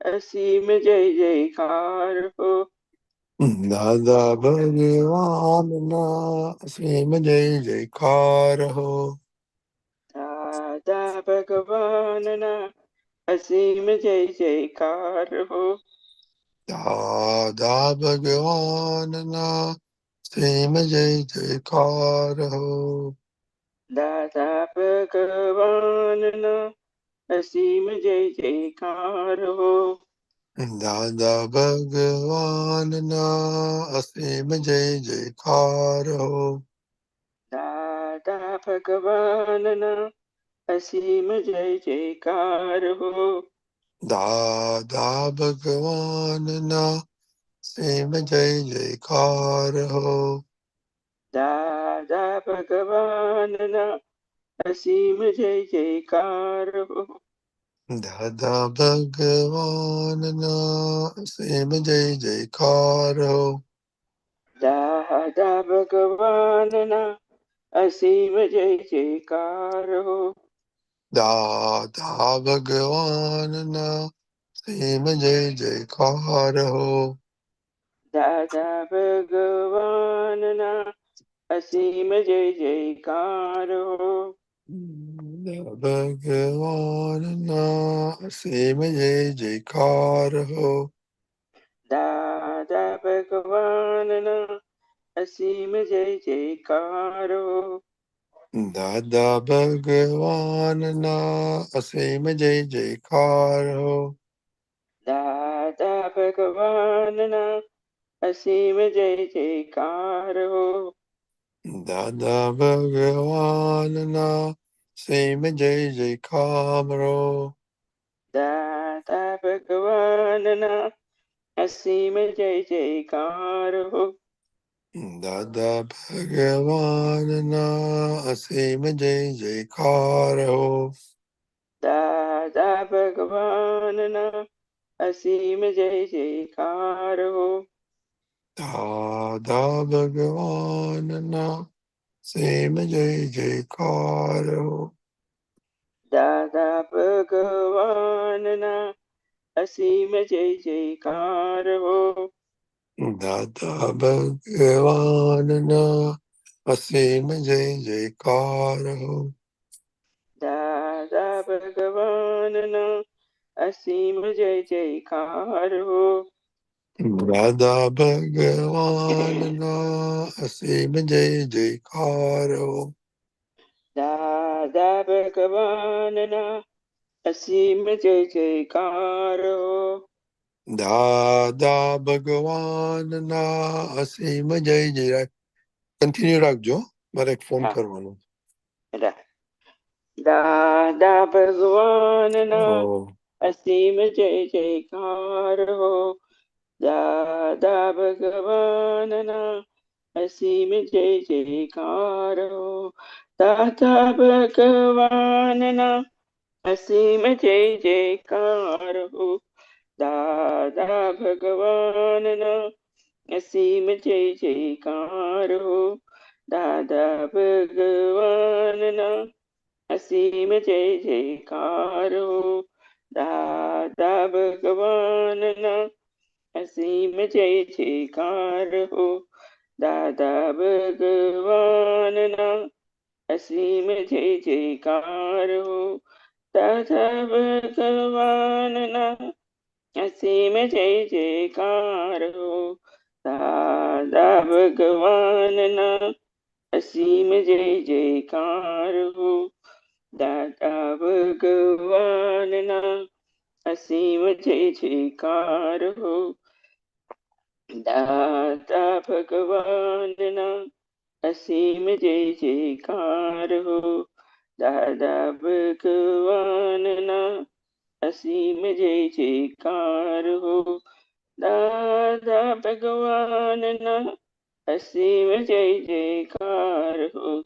असीम जय जयकार हो। दादा भगवान ना असीम जय जयकार हो। दादा भगवान ना असीम जय जयकार हो। दादा भगवान ना असीम जय जयकार हो। दादा भगवान ना असीम जय जयकार हो। दादा भगवान ना असीम जय जयकार हो। दादा भगवान ना असीम जय जयकार हो। दादा भगवान ना असीम जय जयकार हो। दादा भगवान ना असीम जय जयकार हो। दादा भगवान ना असीम जय जयकार हो। दादा भगवान ना असीम जय जयकार हो। दादा भगवान ना असीम जय जयकार हो। दादा भगवान ना असीम जय जयकार हो। भगवान ना असीम जय जयकार हो। दादा भगवान ना असीम जय जयकार हो। दादा भगवान ना असीम जय जयकार हो। दादा भगवान ना असीम जय जयकार हो। दादा भगवान ना असीम जय जयकार हो। दादा भगवान ना असीम जय जयकार हो। दादा भगवान ना असीम जय जयकार हो। दादा भगवान ना असीम जय जयकार हो। दादा भगवान ना असीम जय जयकार हो। दादा भगवान ना असीम जय जयकार हो। दादा भगवान ना असीम जय जयकार हो। दादा भगवान ना असीम जय जयकार हो। दादा भगवान ना असीम जय जयकार हो। दादा भगवान ना असीम जय जयकार हो। दादा भगवान ना असीम जय जय। કન્ટિન્યુ રાખજો મારે એક ફોન હા કરવાનો. दादा भगवान ना ઓ असीम जय जयकार हो। दादा भगवान ना असीम जय जयकार हो। दादा भगवान ना असीम जय जयकार हो। दादा भगवान ना असीम जय जयकार हो। दादा भगवान ना असीम जय जयकार हो। दादा भगवान ना असीम जय जयकार हो। दादा भगवान ना असीम जय जयकार हो। दादा भगवान ना असीम जय जयकार हो। दादा भगवान ना असीम जय जयकार हो। दादा भगवान ना असीम जय जयकार हो। दादा भगवान ना असीम जय जयकार हो। दादा भगवान ना असीम जय जयकार हो। दादा भगवान ना असीम जय जयकार हो।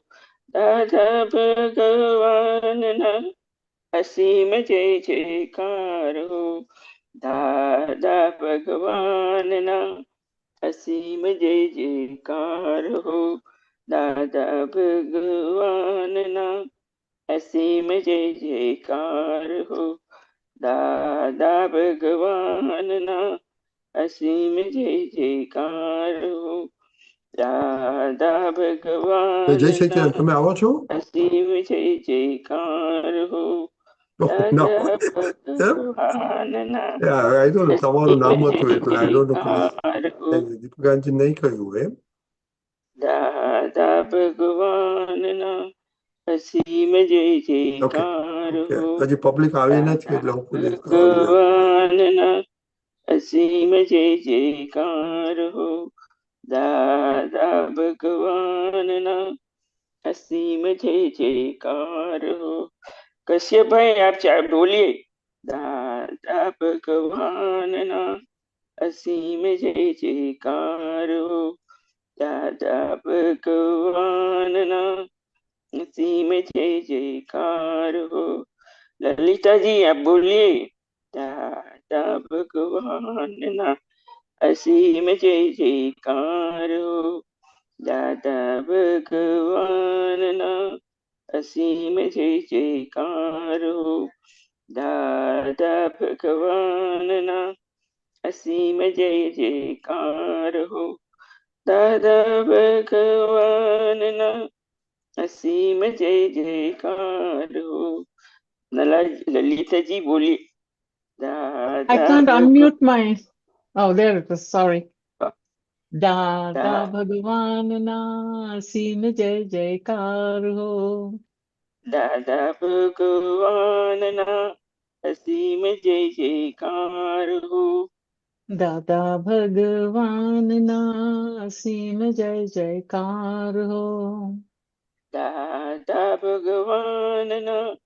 दादा भगवान ना असीम जय जयकार हो। दादा भगवान ना असीम जय जयकार हो। दादा भगवान ना असीम जय जयकार हो। દાદા ભગવાનના અસીમ જય જયકાર હો. દાદા જય સચિદાનંદ, ભગવાનના તમે આવો છો? અસીમ જય જયકાર હો. ના, દાદા એમ? ભગવાનના આઈ ડોન્ટ નો તમારું અસીમ નામ જય હતું એટલે આઈ ડોન્ટ નો પેલી જયકાર હો. દીપિકાજી નહીં કહ્યું એમ. દાદા ભગવાનના અસીમ જય ઓકે જયકાર ઓકે, હો. હજી પબ્લિક આવી નથી એટલે દાદા હું પેલી કરાવી દઉં. ભગવાનના અસીમ જય જયકાર હો. દાદા ભગવાનના અસીમ જય જયકાર હો. કશ્યપભાઈ આપ બોलिए. દાદા ભગવાનના અસીમ જય જયકાર હો. દાદા ભગવાનના અસીમ જય જયકાર હો. લલિતાજી આપ બોलिए. દાદા ભગવાનના અસીમ જય જયકાર હો. દાદા ભગવાનના અસીમ જય જયકાર હો. દાદા ભગવાનના અસીમ જય જયકાર હો. દાદા ભગવાનના અસીમ જય જયકાર હો. લલિતાજી બોલી. I દાદા can't ભગવાન unmute my. Oh, there it is. Sorry. Dada Bhagwan na Sim Jai Jaikar ho. દાદા ભગવાનના અસીમ જય જયકાર હો. Dada Bhagwan na Sim Jai Jaikar ho. દાદા ભગવાનના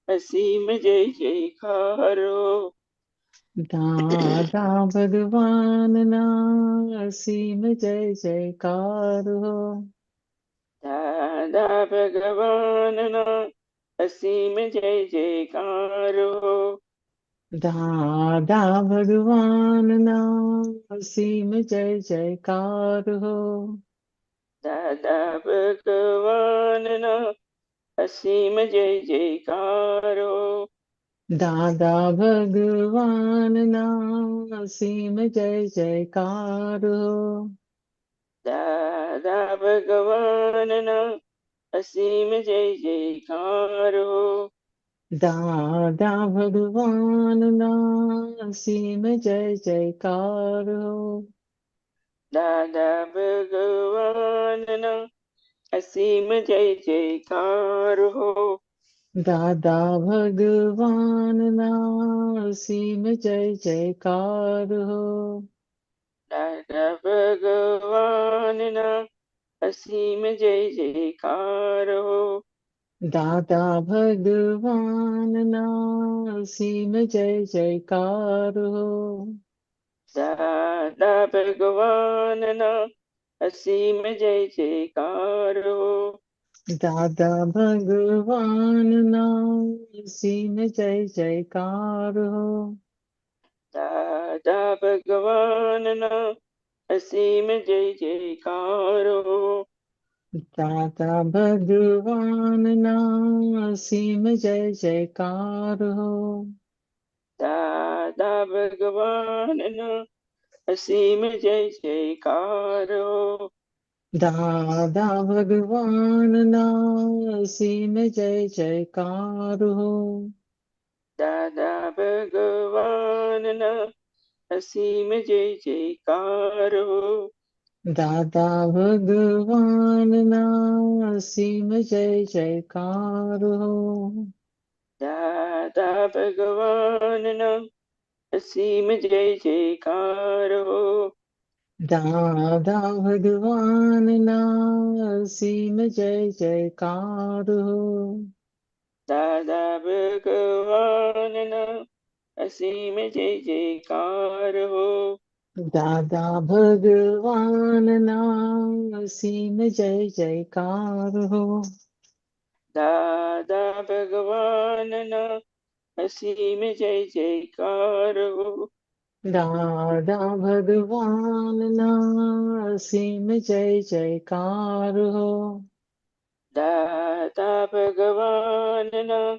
અસીમ જય જયકાર હો. Dada Bhagwan na Sim Jai Jaikar ho. દાદા ભગવાનના અસીમ જય જયકાર હો. Dada Bhagwan na Sim Jai Jaikar ho. દાદા ભગવાનના અસીમ જય જયકાર હો. Dada Bhagwan na Sim Jai Jaikar ho. દાદા ભગવાનના અસીમ જય જયકાર હો. Dada Bhagwan na Sim Jai Jaikar ho. દાદા ભગવાનના અસીમ જય જયકાર હો. Dada Bhagwan na Sim Jai Jaikar ho. દાદા ભગવાનના અસીમ જય જયકાર હો. Dada Bhagwan na Sim Jai Jaikar ho. દાદા ભગવાનના અસીમ જય જયકાર હો. Dada Bhagwan na Sim Jai Jaikar ho. દાદા ભગવાનના અસીમ જય જયકાર હો. Dada Bhagwan na Sim Jai Jaikar ho. દાદા ભગવાનના અસીમ જય જયકાર હો. Dada Bhagwan na Sim Jai Jaikar ho. દાદા ભગવાનના અસીમ જય જયકાર હો. Dada Bhagwan na Sim Jai Jaikar ho. દાદા ભગવાનના અસીમ જય જયકાર હો. Dada Bhagwan na Sim Jai Jaikar ho. દાદા ભગવાનના અસીમ જય જયકાર હો. Dada Bhagwan na Sim Jai Jaikar ho. દાદા ભગવાનના અસીમ જય જયકાર હો. Dada Bhagwan na Sim Jai Jaikar ho. દાદા ભગવાનના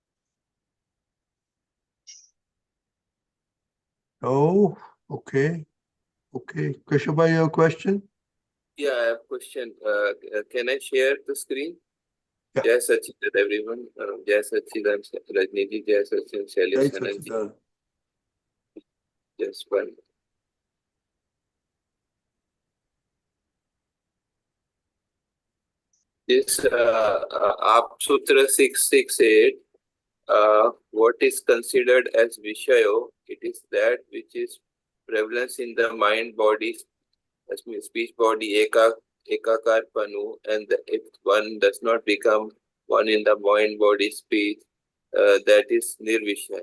Oh, okay. Okay. Keshabai, your question? Yeah, I have a question. Can I share the screen? Yeah. Jai Sachidan, everyone. Jai Sachidan, Rajniti, Jai Sachidan, Jai Shaileshanandji. Sachidan. Just one. This Apt Sutra 668, what is considered as Vishayo? It is that which is prevalence in the mind body, that means speech body, ekakar panu, and if one does not become one in the mind body speech, that is nirvishay.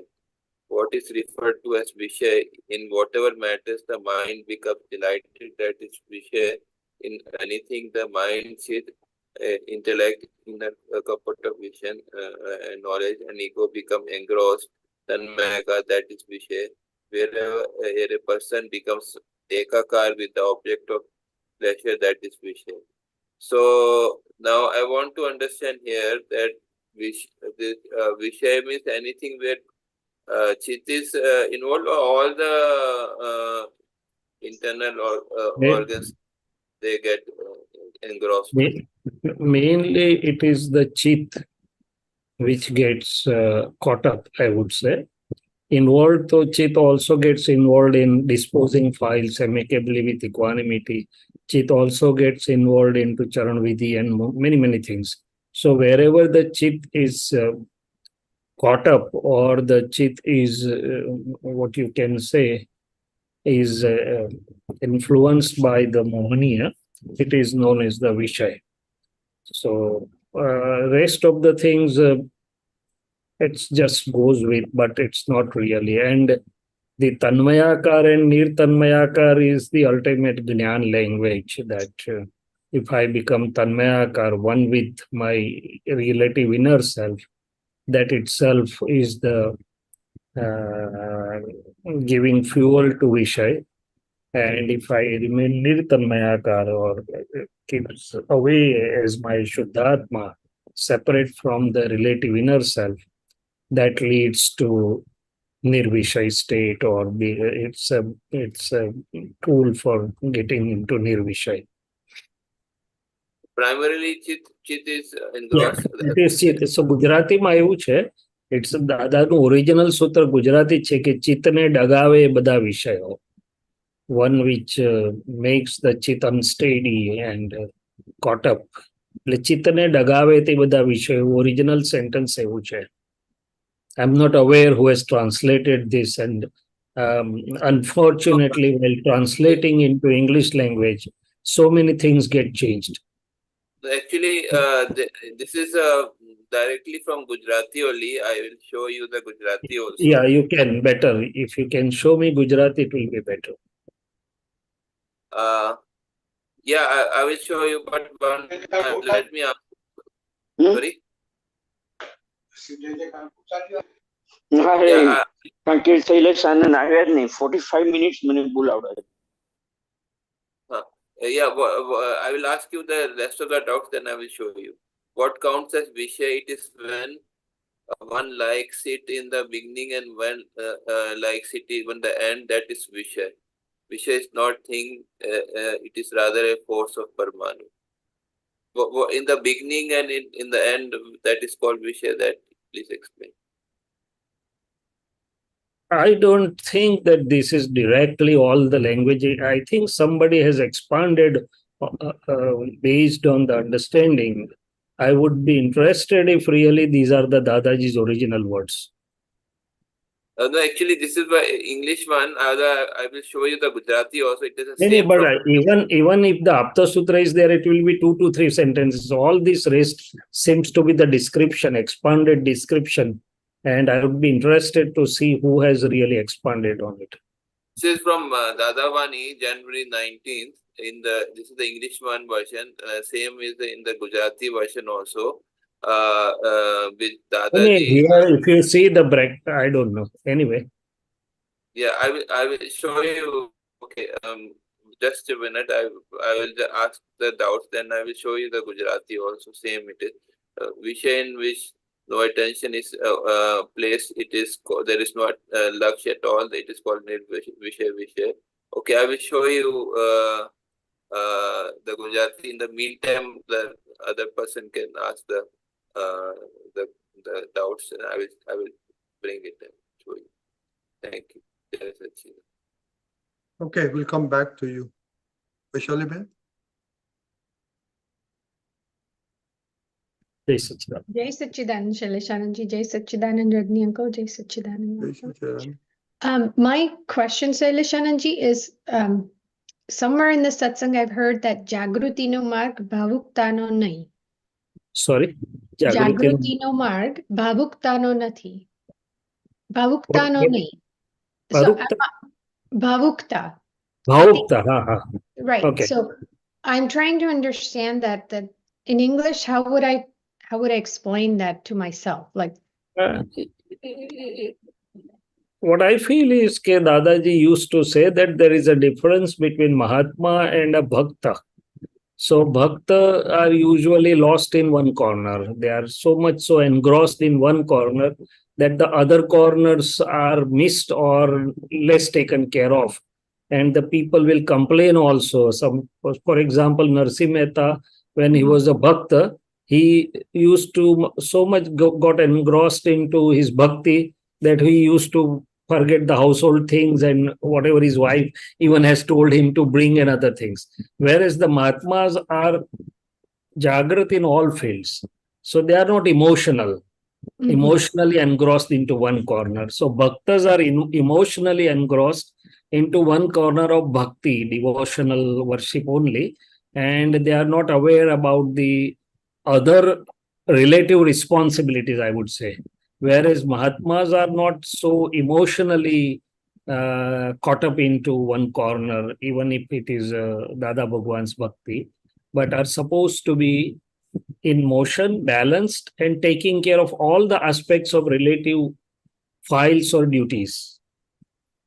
What is referred to as vishay, in whatever matters the mind becomes delighted, that is vishay. In anything the mind sees, intellect in a comfort of vision and knowledge, and ego become engrossed, tanmayaka, that is vishay. Wherever a person becomes ekakar with the object of pleasure, that is vishay. So now I want to understand here that vishay means anything where Chitt is involved, or all the internal organs, they get engrossed. Mainly, it is the Chitt which gets caught up, I would say. Involved, so Chitt also gets involved in disposing files amicably with equanimity. Chitt also gets involved into Charan Vidhi and many, many things. So wherever the Chitt is caught up, or the Chitt is what you can say is influenced by the Mohaniya, it is known as the Vishay. So rest of the things it just goes with, but it's not really. And the Tanmayakar and Nirtanmayakar is the ultimate Jnana language, that if I become Tanmayakar, one with my relative inner self, that itself is the giving fuel to Vishay. And if I remain Nirtanmayakar, or keeps away as my Shuddhatma, separate from the relative inner self, that leads to Nirvishay state, or it's a tool for getting into Nirvishay. Primarily, Chitt is Yeah, engrossed. it is Chitt. So ગુજરાતીમાં એવું છે, it's દાદાનું original સૂત્ર ગુજરાતી છે કે ચિત્તને ડગાવે એ બધા વિષયો. One which makes the Chitt unsteady and caught up. એટલે ચિત્તને ડગાવે તે બધા વિષયો, ઓરિજિનલ સેન્ટેન્સ એવું છે. I'm not aware who has translated this, and unfortunately, while translating into English language, so many things get changed. Actually, this is directly from Gujarati only. I will show you the Gujarati also. Yeah, you can better. If you can show me Gujarati, it will be better. Yeah, I will show you, but let me ask. Sorry? અરે કારણ કે શૈલેષાનંદ આવ્યા જ નહીં 45 minutes મને બોલાવડે. Yeah, I will ask you the rest of the doubts, then I will show you. What counts as Vishay? It is when one likes it in the beginning and when likes it even the end, that is Vishay. Vishay is not thing, it is rather a force of Parmanu. In the beginning and in the end, that is called Vishay. That please explain. I don't think that this is directly all the language. I think somebody has expanded based on the understanding. I would be interested if really these are the Dadaji's original words. No, actually, this is the English one. I will show you the Gujarati also. It is the No, same. but even if the Apta Sutra is there, it will be 2 to 3 sentences. All this rest seems to be the description, expanded description. And I would be interested to see who has really expanded on it. This is from Dada Vani, January 19th. This is the English one version. Same is in the Gujarati version also. With Dadaji. Here, if you see the break, I don't know. Anyway. Yeah, I will show you. Okay, just a minute. I will ask the doubts. Then I will show you the Gujarati also. Same it is. Vishay in which no attention is placed, it is there is no lakshya at all. It is called nirvishaya. Okay, I will show you the Gujarati. In the meantime, the other person can ask the doubts, and I will bring it and show you. Thank you. Jai Satchidanand. Okay, we'll come back to you. Vaishali Ben? Jai Satchidanand. Jai Satchidanand, Shaileshanandji, Jai Satchidanand, Ragni uncle, Jai Satchidanand. Jai Satchidanand. My question, Shaileshanandji, is somewhere in the satsang I've heard that Jagruti no marg, bhavukta no nahi. Sorry? Jagruti no marg, bhavukta no nathi. Bhavukta no nahi. So, bhavukta. Bhavukta, ha. Right. Okay. So I'm trying to understand that in English, how would I explain that to myself? Like, what I feel is that Dadaji used to say that there is a difference between Mahatma and a Bhakta. So Bhakta are usually lost in one corner. They are so much so engrossed in one corner that the other corners are missed or less taken care of. And the people will complain also. For example, Narsi Mehta, when he was a Bhakta, he used to so much got engrossed into his bhakti that he used to forget the household things and whatever his wife even has told him to bring and other things. Whereas the Mahatmas are Jagrat in all fields. So they are not emotional, emotionally engrossed into one corner. So Bhaktas are emotionally engrossed into one corner of bhakti, devotional worship only, and they are not aware about the other relative responsibilities, I would say. Whereas Mahatmas are not so emotionally caught up into one corner, even if it is Dada Bhagwan's bhakti, but are supposed to be in motion, balanced, and taking care of all the aspects of relative files or duties.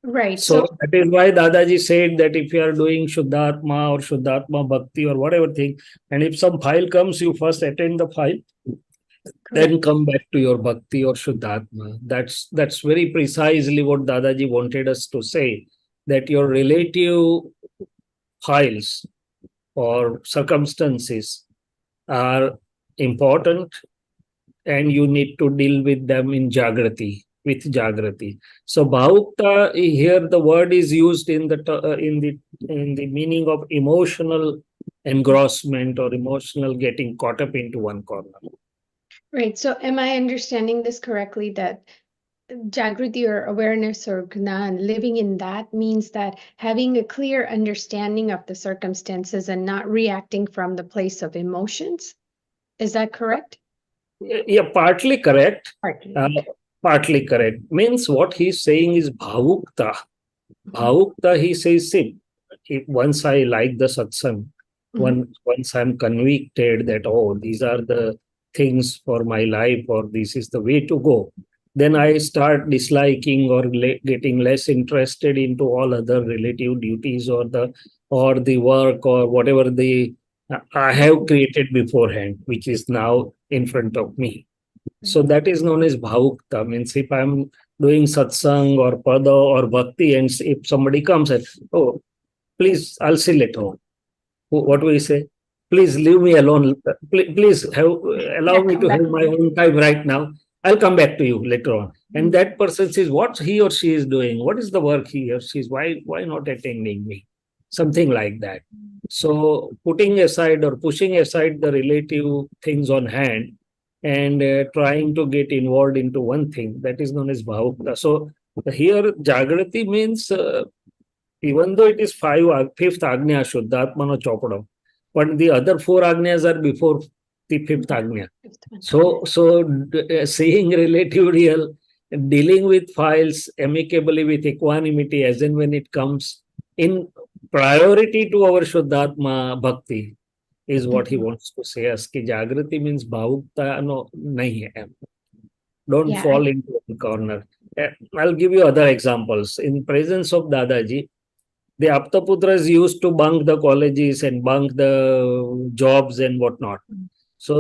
right. So that is why Dadaji said that if you are doing Shuddhatma or Shuddhatma Bhakti or whatever thing, and if some file comes, you first attend the file, then come back to your Bhakti or Shuddhatma. That's very precisely what Dadaji wanted us to say, that your relative files or circumstances are important and you need to deal with them in Jagrati, with Jagrati. So Bhavukta, here the word is used in the meaning of emotional engrossment or emotional getting caught up into one corner. Right. So am I understanding this correctly, that Jagruti or awareness or Gnan, living in that means that having a clear understanding of the circumstances and not reacting from the place of emotions? Is that correct? Yeah, partly correct. Partly. Partly correct. Means what he's saying is Bhavukta. Bhavukta, he says, see, once I like the satsang, once I'm convicted that, oh, these are the things for my life or this is the way to go, then I start disliking or getting less interested into all other relative duties or the work or whatever I have created beforehand, which is now in front of me. So that is known as bhavukta. Means if I'm doing satsang or pada or bhakti, and if somebody comes and, oh, please, I'll see later on. What do we say? Please leave me alone. Please allow me to have my own time right now. I'll come back to you later on. And that person says what he or she is doing. What is the work he or she is? Why not attending me? Something like that. So putting aside or pushing aside the relative things on hand and trying to get involved into one thing, that is known as bhavukta. So here Jagrati means even though it is fifth agnya, Shuddhatmano Chopadam, but the other four agnyas are before the fifth agnya. So seeing relative real, dealing with files amicably with equanimity as and when it comes in priority to our Shuddhatma Bhakti is what he wants to say. As ki Jagrati means bhavukta no nahi hai. Don't fall into one corner. I'll give you other examples. In presence of Dadaji, the Aptaputras used to bunk the colleges and bunk the jobs and whatnot. So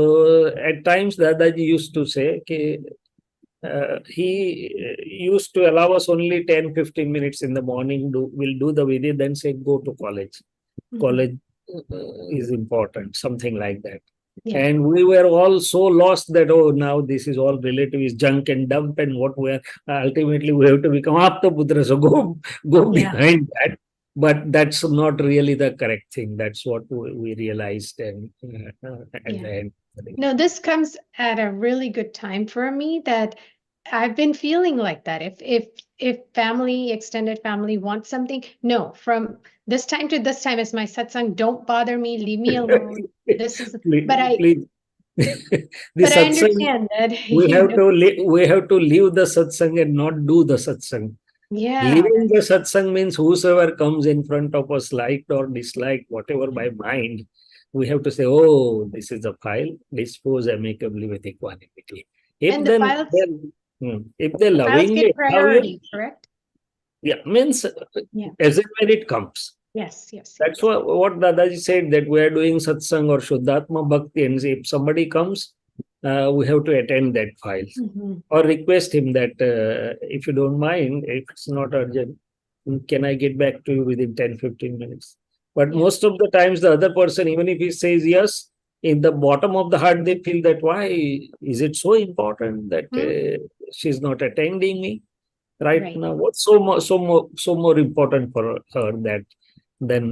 at times Dadaji used to say, okay, he used to allow us only 10-15 minutes in the morning. We'll do the Vidya, then say, go to college. College is important, something like that. Yeah. And we were all so lost that, oh, now this is all relative is junk and dump, and what we are ultimately we have to become Apta Putra. So go Yeah. behind that. But that's not really the correct thing. That's what we realized, and at Yeah. the end. No, this comes at a really good time for me that I've been feeling like that. If family, extended family wants something, no, from this time to this time is my satsang. Don't bother me, leave me alone. This is, Please, but I, please. The but I satsang, understand that, we you have know, to we have to leave the satsang and not do the satsang. yeah, Living the satsang means whosoever comes in front of us, liked or disliked, whatever by mind, we have to say, oh, this is a file, dispose amicably with equanimity. If and the then, files, if they the files lovingly get allow you, priority, correct? yeah, means Yeah. as and when it comes. Yes, yes. That's yes. what Dadaji said, that we are doing satsang or Shuddhatma Bhakti, and if somebody comes, we have to attend that file Mhm. or request him that if you don't mind, if it's not urgent, can I get back to you within 10-15 minutes? But Yeah. most of the times, the other person, even if he says yes, in the bottom of the heart, they feel that why is it so important that she's not attending me right now? What's so more important for her that then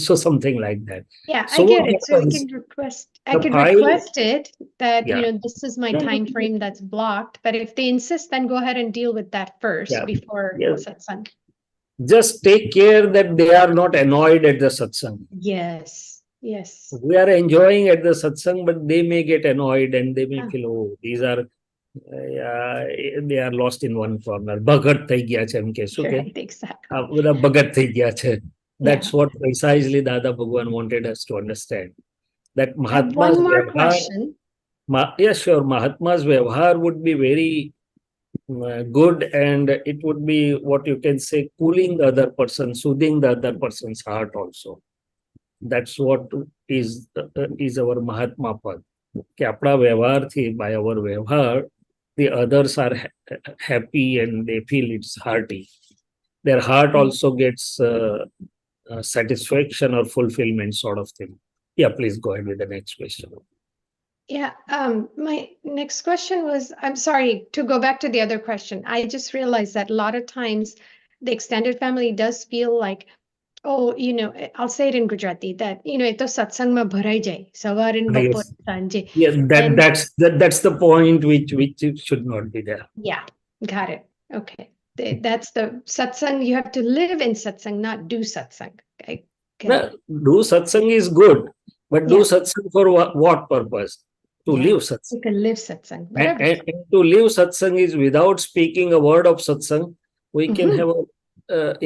so something like that. Yeah, So I what get it. So happens? I The could file, request it that, yeah, this is my time frame that's blocked. But if they insist, then go ahead and deal with that first yeah, before yes. satsang. Just take care that they are not annoyed at the satsang. Yes, yes. We are enjoying at the satsang, but they may get annoyed and they may feel, oh, these are, they are lost in one corner. Bhagat thai gaya છે એમ કહેશું કે Right, exactly. બધા ભગત થઈ ગયા છે. That's Yeah. what precisely Dada Bhagwan wanted us to understand. That I have Mahatma's one more vyavhar, question. yes, sure, Mahatma's vyavhar would be very good, and it would be what you can say cooling the other person, soothing the other person's heart also. That's what is our Mahatma pad. કે આપણા વ્યવહારથી, by our વ્યવહાર, the others are happy and they feel it's hearty. Their heart also gets satisfaction or fulfillment sort of thing. Yeah, please go ahead with the next question. Yeah, my next question was, I'm sorry, to go back to the other question. I just realized that a lot of times the extended family does feel like, oh, I'll say it in Gujarati that, ito satsang ma bharai jai, savarin bapor Yes, sanje. yes, And that's the point which should not be there. yeah, got it. Okay. That's the satsang. You have to live in satsang, not do satsang. Okay. No, do satsang is good, but do Yeah. satsang for what purpose? To Yeah. live satsang. You can live satsang. And to live satsang is without speaking a word of satsang, we can have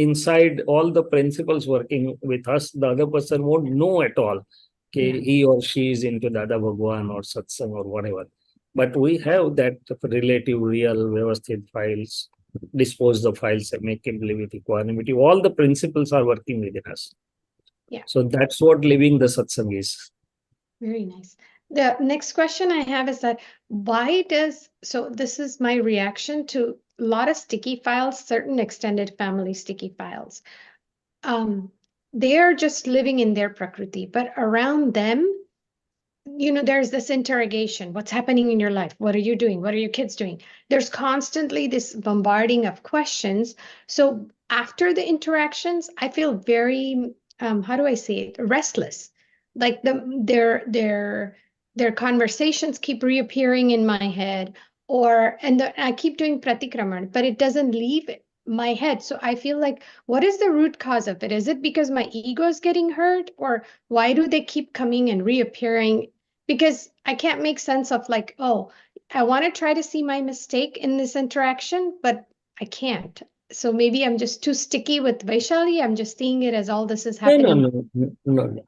inside all the principles working with us. The other person won't know at all. Okay, he or she is into Dada Bhagwan or satsang or whatever. But we have that relative, real, vyavasthit files, dispose the files amicably with equanimity. All the principles are working within us. Yeah. So that's what living the satsang is. Very nice. The next question I have is that so this is my reaction to a lot of sticky files, certain extended family sticky files. They are just living in their prakriti, but around them, there's this interrogation. What's happening in your life? What are you doing? What are your kids doing? There's constantly this bombarding of questions. So after the interactions, I feel very, how do I say it? Restless. Like their conversations keep reappearing in my head, and I keep doing pratikraman, but it doesn't leave my head. So I feel like, what is the root cause of it? Is it because my ego is getting hurt, or why do they keep coming and reappearing? Because I can't make sense of like, oh, I want to try to see my mistake in this interaction, but I can't. So maybe I'm just too sticky with Vaishali. I'm just seeing it as all this is happening. No.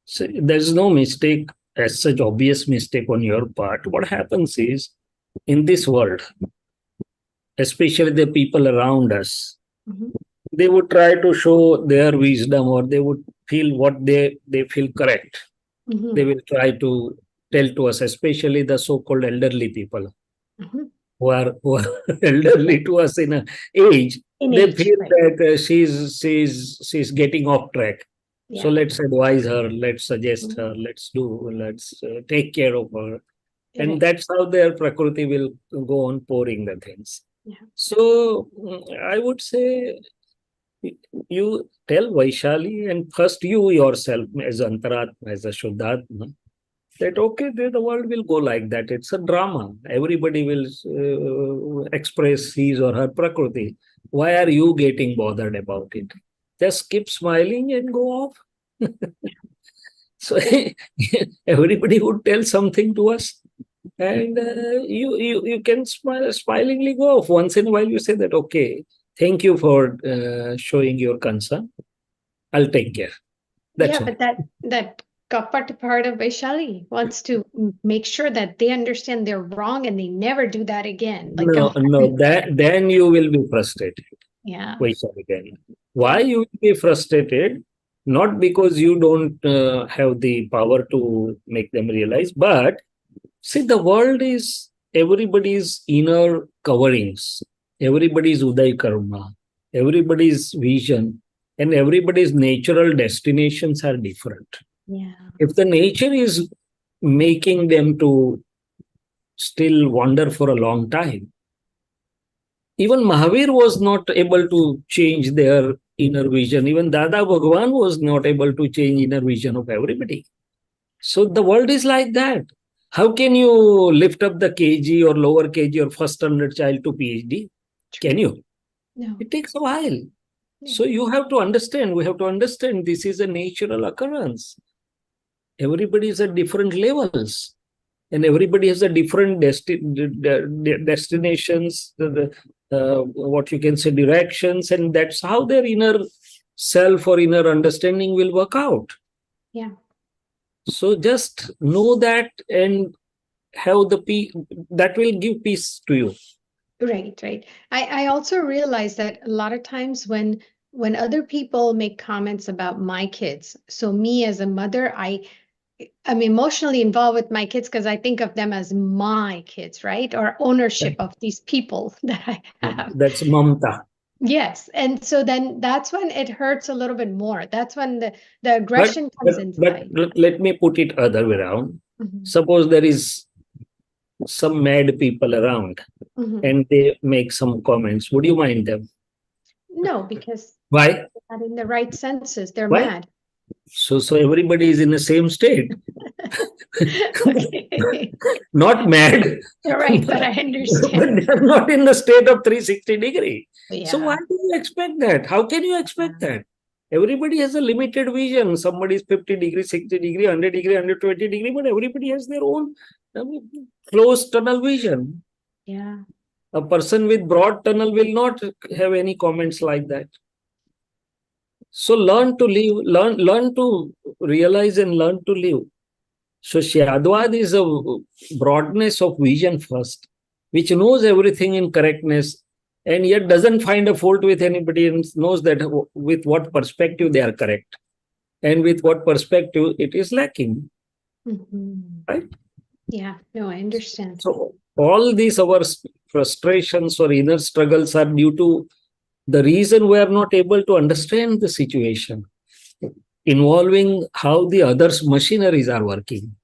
So there's no mistake as such, obvious mistake on your part. What happens is, in this world, especially the people around us, they would try to show their wisdom, or they would feel what they feel correct. They will try to tell to us, especially the so-called elderly people who are elderly to us in a age. They feel that she's getting off track. So let's advise her, let's suggest her, let's take care of her. And that's how their prakriti will go on pouring the things. So I would say you tell Vaishali, and first you yourself as Antaratma, as a Shuddhatma, that okay, the world will go like that. It's a drama. Everybody will express his or her prakriti. Why are you getting bothered about it? Just keep smiling and go off. So everybody would tell something to us, and you can smilingly go off. Once in a while, you say that, okay, thank you for showing your concern. I'll take care. That's all. But that kapat part of Vaishali wants to make sure that they understand they're wrong and they never do that again. Then you will be frustrated. Yeah. Vaishali, then. Why you will be frustrated? Not because you don't have the power to make them realize, but see, the world is everybody's inner coverings, everybody's Uday Karma, everybody's vision, and everybody's natural destinations are different. Yeah. If the nature is making them to still wander for a long time, even Mahavir was not able to change their inner vision. Even Dada Bhagwan was not able to change inner vision of everybody. So the world is like that. How can you lift up the KG or lower KG or first standard child to PhD? Can you? No. It takes a while. So you have to understand, we have to understand this is a natural occurrence. Everybody is at different levels. And everybody has a different destinations, what you can say, directions, and that's how their inner self or inner understanding will work out. Yeah. So just know that and have the peace, that will give peace to you. Right. I also realize that a lot of times when other people make comments about my kids, so me as a mother, I'm emotionally involved with my kids because I think of them as my kids, right? Or ownership of these people that I have. That's mamta. Yes. And so then that's when it hurts a little bit more. That's when the aggression comes inside. But let me put it other way around. Suppose there is some mad people around and they make some comments. Would you mind them? No, because why? they're not in the right senses. They're Why? mad. So everybody is in the same state. Okay. Not mad. You're right, but I understand. But they're not in the state of 360 degree. Yeah. So why do you expect that? How can you expect that? Everybody has a limited vision. Somebody is 50 degree, 60 degree, 100 degree, 120 degree, but everybody has their own closed tunnel vision. Yeah. A person with broad tunnel will not have any comments like that. So learn to live, learn to realize and learn to live. So Shyadvad is a broadness of vision first, which knows everything in correctness and yet doesn't find a fault with anybody and knows that with what perspective they are correct and with what perspective it is lacking. Right? Yeah, no, I understand. So all these our frustrations or inner struggles are due to the reason we are not able to understand the situation involving how the others' machineries are working.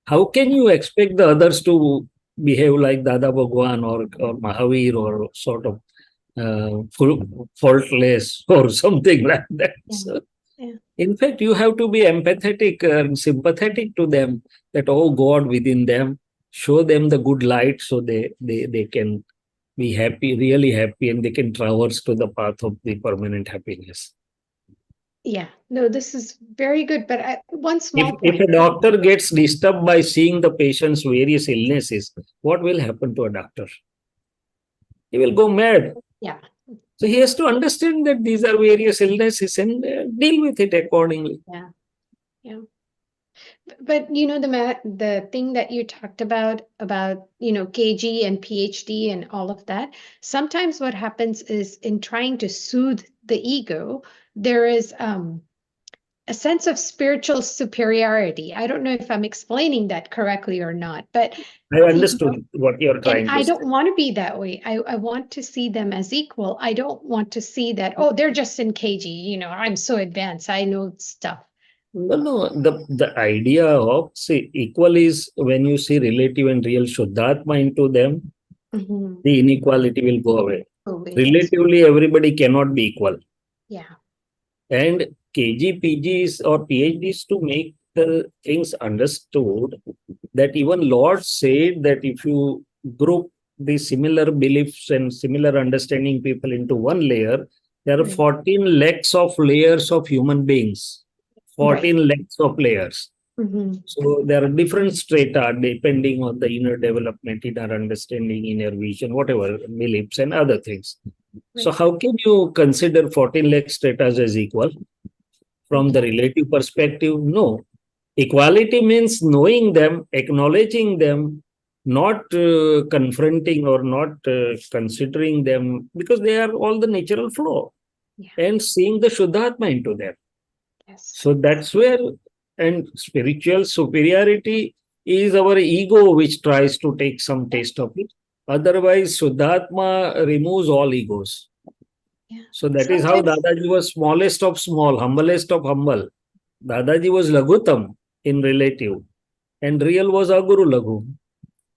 How can you expect the others to behave like Dada Bhagwan or Mahavir or sort of faultless or something like that? Yeah. So, Yeah. in fact, you have to be empathetic and sympathetic to them that, oh God, within them, show them the good light so they can be happy, really happy, and they can traverse to the path of the permanent happiness. Yeah, no, this is very good. But one small If point. a doctor gets disturbed by seeing the patient's various illnesses, what will happen to a doctor? He will go mad. Yeah. So he has to understand that these are various illnesses and deal with it accordingly. Yeah. Yeah. But you know, the thing that you talked about, KG and PhD and all of that, sometimes what happens is in trying to soothe the ego, there is a sense of spiritual superiority. I don't know if I'm explaining that correctly or not, but I understood what you're trying and to I say. don't want to be that way. I want to see them as equal. I don't want to see that, oh, they're just in KG, I'm so advanced, I know stuff. No, the idea of, see, equal is when you see relative and real Shuddhatma into them, the inequality will go away. Relatively, everybody cannot be equal. Yeah. And KG, PGs or PhDs to make the things understood that even Lord said that if you group the similar beliefs and similar understanding people into one layer, there are 14 lakhs of layers of human beings. 14 lakhs of layers. So there are different strata depending on the inner development, inner understanding, inner vision, whatever, beliefs and other things. So how can you consider 14 lakh stratas as equal? From the relative perspective, no. Equality means knowing them, acknowledging them, not confronting or not considering them, because they are all the natural flow, and seeing the Shuddhatma into them. So that's where, and spiritual superiority is our ego which tries to take some taste of it. Otherwise, Shuddhatma removes all egos. So that is how Dadaji was smallest of small, humblest of humble. Dadaji was Lagutam in relative, and real was Aguru Laghu.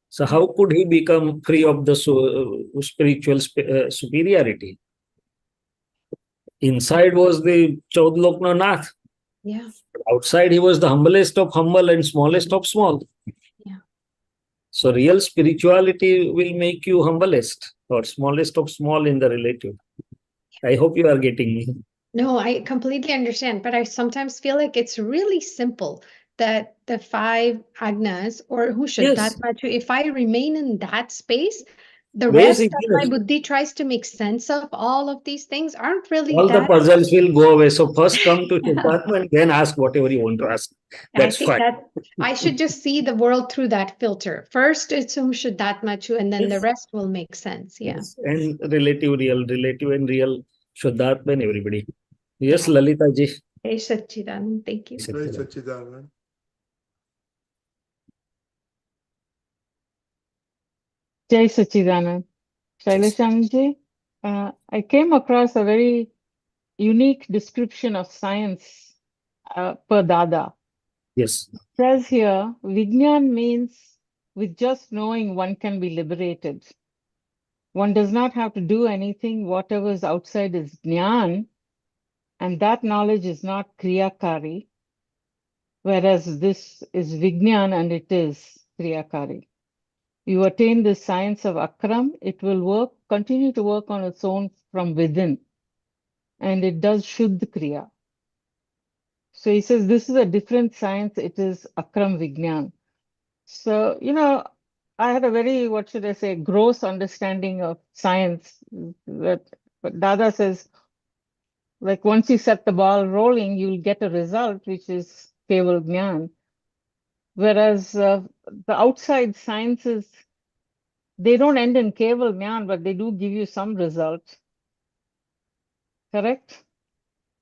So how could he become free of the spiritual superiority? Inside was the Chaudlokna Nath. Yeah. Outside, he was the humblest of humble and smallest of small. Yeah. So real spirituality will make you humblest or smallest of small in the relative. I hope you are getting me. No, I completely understand, but I sometimes feel like it's really simple that the 5 agnas, or who should that matter, if I remain in that space, the rest of my buddhi tries to make sense of all of these things aren't really all that. The puzzles will go away. So first come to Shuddhatma and then ask whatever you want to ask. That's fine. That I should just see the world through that filter. First, it's who should that matter, and then the rest will make sense. Yeah. Yes. And relative and real Shuddhatma and everybody. Yes, Lalita ji. Hey, Satchidanand, thank you. Jai Satchidanand. Jai Satchidanand. Shaileshanandji, I came across a very unique description of science per Dada. Yes. It says here, Vijnan means with just knowing one can be liberated. One does not have to do anything. Whatever is outside is Jnana, and that knowledge is not Kriyakari, whereas this is Vijnan and it is Kriyakari. You attain the science of Akram, it will continue to work on its own from within. And it does Shuddh Kriya. So he says this is a different science, it is Akram Vijnan. So, I had a very, what should I say, gross understanding of science. But Dada says, like once you set the ball rolling, you'll get a result, which is Keval Jnana. Whereas the outside sciences, they don't end in Keval Jnana, but they do give you some results. Correct?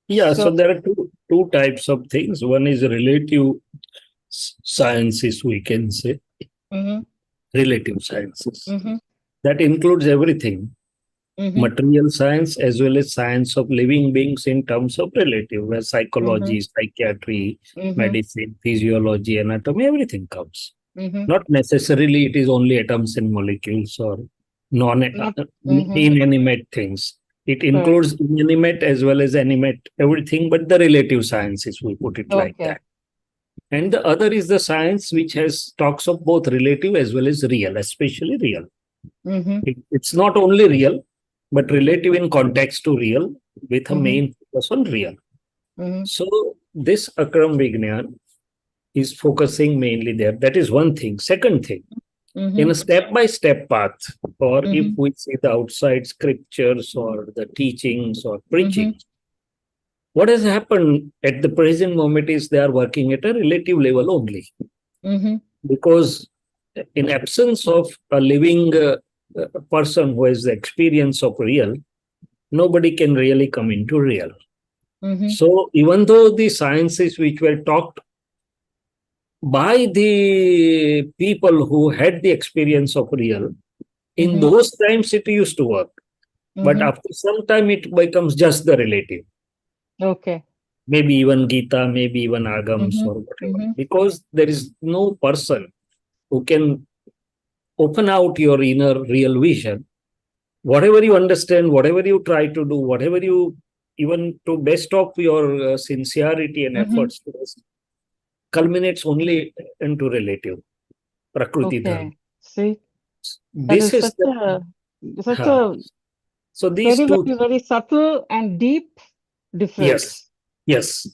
Yeah, so there are two types of things. One is relative sciences, we can say. Relative sciences. That includes everything. Material science as well as science of living beings in terms of relative, where psychology, psychiatry, medicine, physiology, anatomy, everything comes. Not necessarily it is only atoms and molecules or inanimate things. It includes inanimate as well as animate, everything but the relative sciences, we put it like that. And the other is the science which talks of both relative as well as real, especially real. It's not only real, but relative in context to real, with a main focus on real. So this Akram Vijnan is focusing mainly there. That is one thing. Second thing, in a step-by-step path, or if we see the outside scriptures or the teachings or preaching, what has happened at the present moment is they are working at a relative level only. Because in absence of a living person who has the experience of real, nobody can really come into real. Mm-hmm. So even though the sciences which were taught by the people who had the experience of real, in Mm-hmm. those times it used to work. But Mm-hmm. after some time it becomes just the relative. Okay. Maybe even Gita, maybe even Agams Mm-hmm. or whatever. Mm-hmm. Because there is no person who can open out your inner real vision. Whatever you understand, whatever you try to do, whatever you, even to best of your sincerity and Mm-hmm. efforts, culminates only into relative, Prakriti Dharma. Okay. See, that This is is such the, such huh. a So these very, two, very, very subtle and deep difference. yes, yes.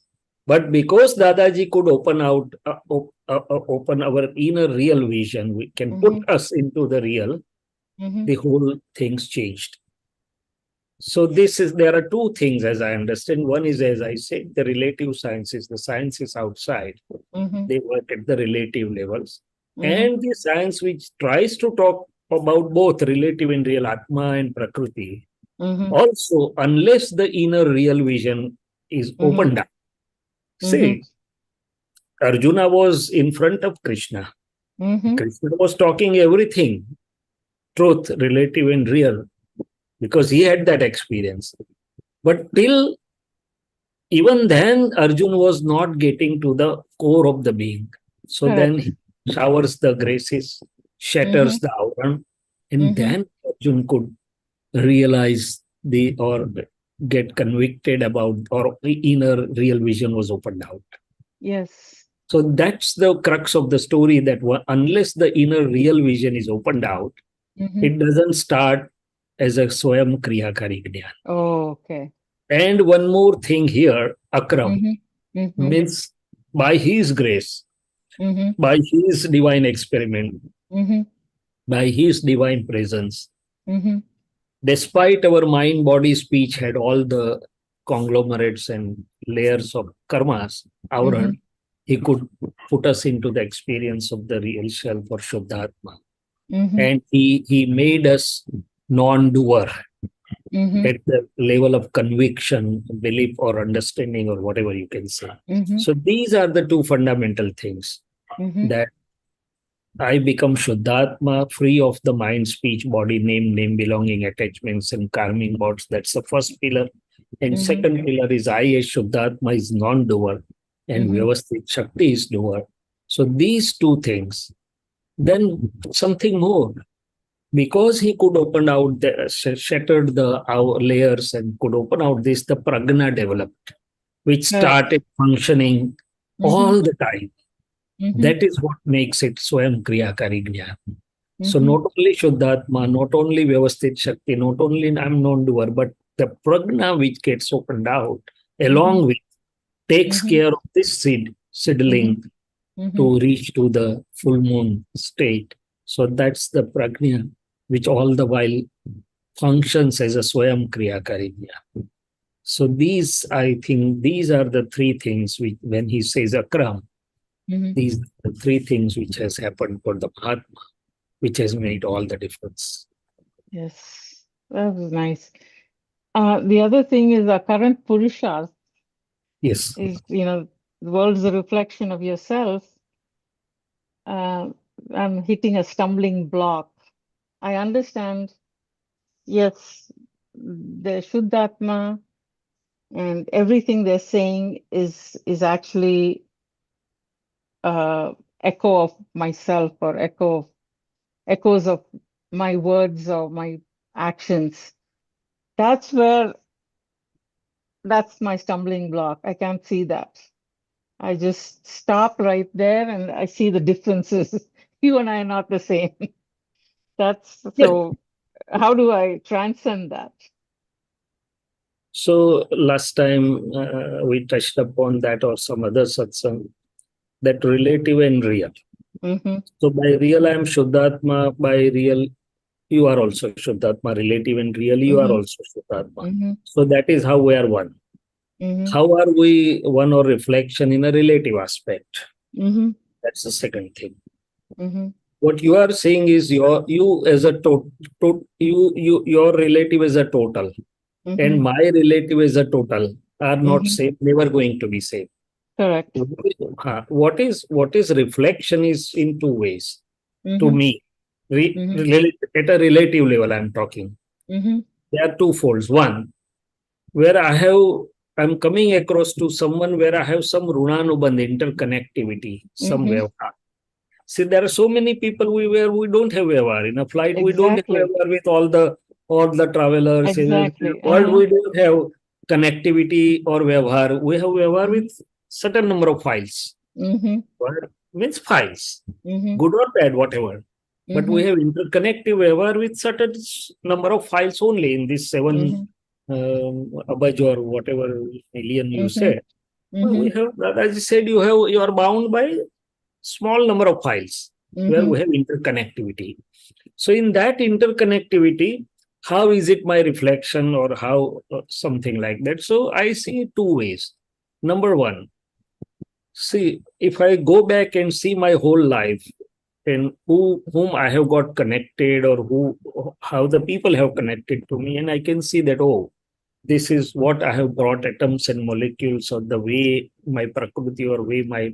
But because Dadaji could open our inner real vision, we can put Mm-hmm. us into the real, Mm-hmm. the whole things changed. So there are two things as I understand. One is, as I said, the relative sciences, the sciences outside, Mm-hmm. they work at the relative levels. Mm-hmm. And the science which tries to talk about both relative and real Atma and Prakriti, Mm-hmm. also, unless the inner real vision is Mm-hmm. opened up. Mm-hmm. See, Arjuna was in front of Krishna. Mm-hmm. Krishna was talking everything, truth, relative and real, because he had that experience. But till even then, Arjuna was not getting to the core of the being. So then Correct. he showers the graces, Mm-hmm. shatters the avran, and Mm-hmm. then Arjuna could realize the or get convicted about, or the inner real vision was opened out. Yes. So that's the crux of the story, that unless the inner real vision is opened out, Mm-hmm. it doesn't start as a Swayam Kriyakari Gyan. Oh, okay. And one more thing here, Akram, Mm-hmm. Mm-hmm. means by his grace, Mm-hmm. by his divine experiment, Mm-hmm. by his divine presence, Mm-hmm. despite our mind, body, speech had all the conglomerates and layers of karmas, Mm-hmm. he could put us into the experience of the real self or Shuddhatma. Mm-hmm. And he made us non-doer Mm-hmm. at the level of conviction, belief, or understanding, or whatever you can say. Mm-hmm. So these are the two fundamental things, Mm-hmm. that I become Shuddhatma, free of the mind, speech, body, name belonging, attachments, and karmic bonds. That's the first pillar. And Mm-hmm. second pillar is I as Shuddhatma is non-doer, and Mm-hmm. Vyavasthit Shakti is doer. So these two things. Then something more. Because he could open out, shattered the our layers and could open out this, the pragna developed, which Correct. started functioning Mm-hmm. all the time. Mm-hmm. That is what makes it Swayam Kriyakari Jnana. So Mm-hmm. not only Shuddhatma, not only Vyavasthit Shakti, not only I'm non-doer, but the pragna which gets opened out along with takes Mm-hmm. care of this seedling Mm-hmm. to reach to the full moon state. So that's the pragna which all the while functions as a Swayam Kriyakari Jnana. So these, I think, these are the three things which, when he says Akram, Mm-hmm. these are the three things which has happened for the Mahatma, which has made all the difference. Yes, that was nice. The other thing is our current Purusha Yes. is, the world is a reflection of yourself. I'm hitting a stumbling block. I understand, yes, the Shuddhatma and everything they're saying is actually echo of myself, or echoes of my words or my actions. That's my stumbling block. I can't see that. I just stop right there and I see the differences. You and I are not the same. Yeah. So how do I transcend that? So last time we touched upon that, or some other satsang, that relative and real. Mm-hmm. So by real, I am Shuddhatma. By real, you are also Shuddhatma. Relative and real, you are Mm-hmm. also Shuddhatma. Mm-hmm. So that is how we are one. Mm-hmm. How are we one, or reflection in a relative aspect? Mm-hmm. That's the second thing. Mm-hmm. What you are saying is you as a your relative is a total, Mm-hmm. and my relative is a total. are not same, never going to be same. Correct. What is reflection is in two ways to me. At a relative level, I'm talking. There are two folds. One, where I'm coming across to someone where I have some runanubandh, interconnectivity, some vyavhar. See, there are so many people where we don't have vyavhar. In a flight, we don't have Exactly. vyavhar with all the travelers. Exactly. In the world, we don't have connectivity or vyavhar. We have vyavhar with certain number of files. Word means files, good or bad, whatever. But we have interconnective vyavhar with certain number of files only in this 7 abaj or whatever million you say. We have, as you said, you are bound by small number of files where we have interconnectivity. So in that interconnectivity, how is it my reflection or how something like that? So I see two ways. Number one, see, if I go back and see my whole life and whom I have got connected or how the people have connected to me, and I can see that, oh, this is what I have brought atoms and molecules or the way my prakriti or way my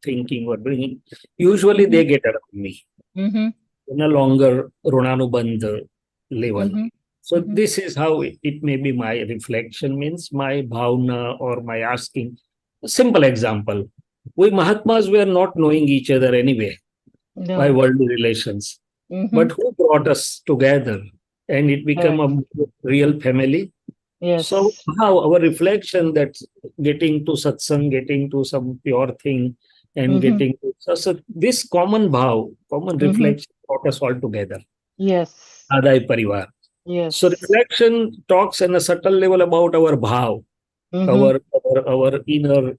thinking or bringing, usually they get around me in a longer runanubandh level. So this is how it may be my reflection, means my bhavna or my asking. A simple example. We Mahatmas were not knowing each other anyway by worldly relations. But who brought us together? And it became a real family. Yes. So how our reflection, that getting to satsang, getting to some pure thing and getting to so this common bhav, common reflection brought us all together. Yes. Adai Parivar. Yes. So reflection talks on a subtle level about our bhav, our inner